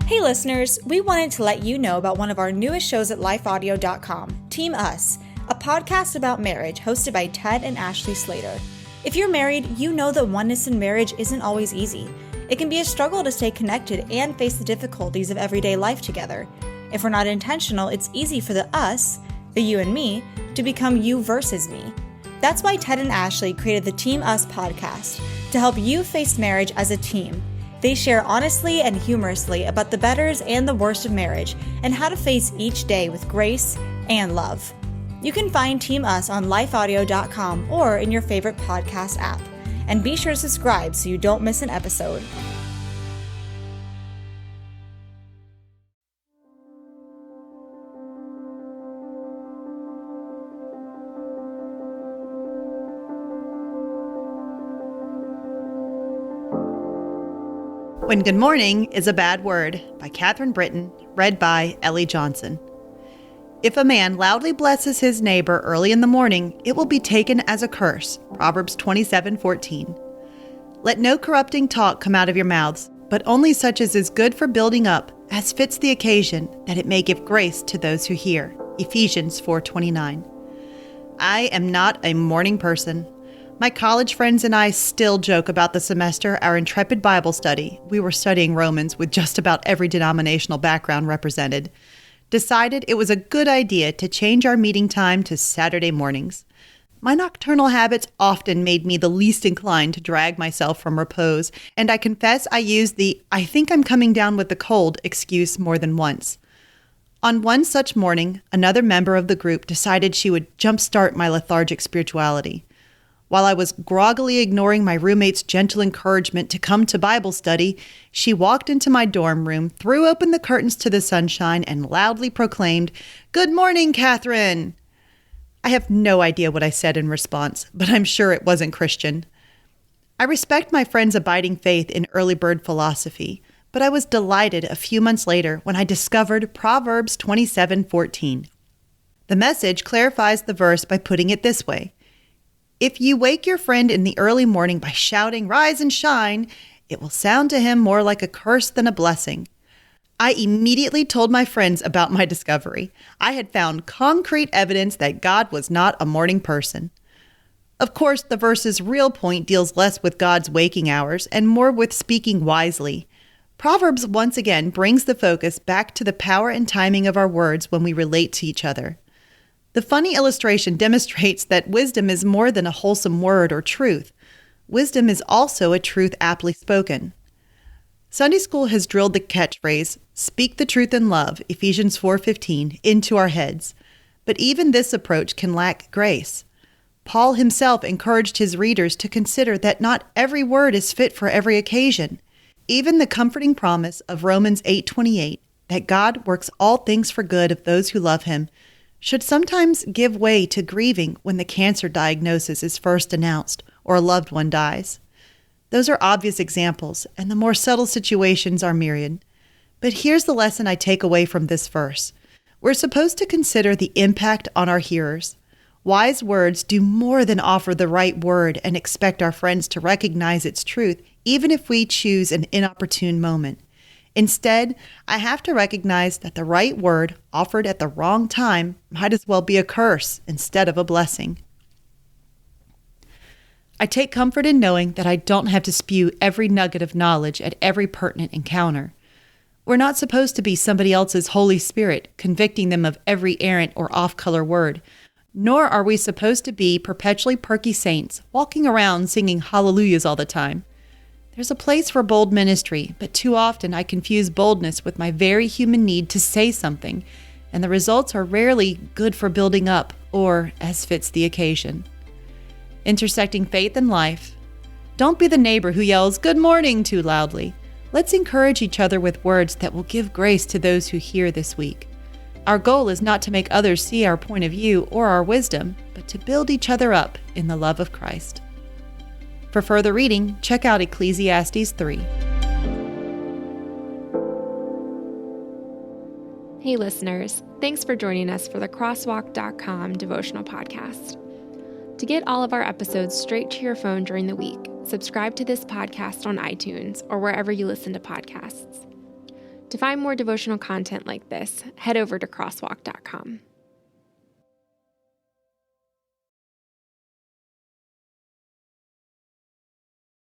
Hey listeners, we wanted to let you know about one of our newest shows at lifeaudio.com, Team Us, a podcast about marriage hosted by Ted and Ashley Slater. If you're married, you know that oneness in marriage isn't always easy. It can be a struggle to stay connected and face the difficulties of everyday life together. If we're not intentional, it's easy for the us, the you and me, to become you versus me. That's why Ted and Ashley created the Team Us podcast, to help you face marriage as a team. They share honestly and humorously about the betters and the worst of marriage and how to face each day with grace and love. You can find Team Us on lifeaudio.com or in your favorite podcast app. And be sure to subscribe so you don't miss an episode. When Good Morning is a Bad Word by Catherine Britton, read by Ellie Johnson. If a man loudly blesses his neighbor early in the morning, it will be taken as a curse. Proverbs 27:14. Let no corrupting talk come out of your mouths, but only such as is good for building up, as fits the occasion, that it may give grace to those who hear. Ephesians 4:29. I am not a morning person. My college friends and I still joke about the semester our intrepid Bible study, we were studying Romans with just about every denominational background represented, decided it was a good idea to change our meeting time to Saturday mornings. My nocturnal habits often made me the least inclined to drag myself from repose, and I confess I used the "I think I'm coming down with the cold" excuse more than once. On one such morning, another member of the group decided she would jumpstart my lethargic spirituality. While I was groggily ignoring my roommate's gentle encouragement to come to Bible study, she walked into my dorm room, threw open the curtains to the sunshine, and loudly proclaimed, "Good morning, Catherine!" I have no idea what I said in response, but I'm sure it wasn't Christian. I respect my friend's abiding faith in early bird philosophy, but I was delighted a few months later when I discovered Proverbs 27:14. The Message clarifies the verse by putting it this way: if you wake your friend in the early morning by shouting, "Rise and shine," it will sound to him more like a curse than a blessing. I immediately told my friends about my discovery. I had found concrete evidence that God was not a morning person. Of course, the verse's real point deals less with God's waking hours and more with speaking wisely. Proverbs once again brings the focus back to the power and timing of our words when we relate to each other. The funny illustration demonstrates that wisdom is more than a wholesome word or truth. Wisdom is also a truth aptly spoken. Sunday school has drilled the catchphrase, "Speak the truth in love," Ephesians 4:15, into our heads. But even this approach can lack grace. Paul himself encouraged his readers to consider that not every word is fit for every occasion. Even the comforting promise of Romans 8:28, that God works all things for good of those who love him, should sometimes give way to grieving when the cancer diagnosis is first announced or a loved one dies. Those are obvious examples, and the more subtle situations are myriad. But here's the lesson I take away from this verse. We're supposed to consider the impact on our hearers. Wise words do more than offer the right word and expect our friends to recognize its truth, even if we choose an inopportune moment. Instead, I have to recognize that the right word offered at the wrong time might as well be a curse instead of a blessing. I take comfort in knowing that I don't have to spew every nugget of knowledge at every pertinent encounter. We're not supposed to be somebody else's Holy Spirit, convicting them of every errant or off-color word, nor are we supposed to be perpetually perky saints, walking around singing hallelujahs all the time. There's a place for bold ministry, but too often I confuse boldness with my very human need to say something, and the results are rarely good for building up or as fits the occasion. Intersecting faith and life. Don't be the neighbor who yells, "Good morning," too loudly. Let's encourage each other with words that will give grace to those who hear this week. Our goal is not to make others see our point of view or our wisdom, but to build each other up in the love of Christ. For further reading, check out Ecclesiastes 3. Hey listeners, thanks for joining us for the Crosswalk.com devotional podcast. To get all of our episodes straight to your phone during the week, subscribe to this podcast on iTunes or wherever you listen to podcasts. To find more devotional content like this, head over to crosswalk.com.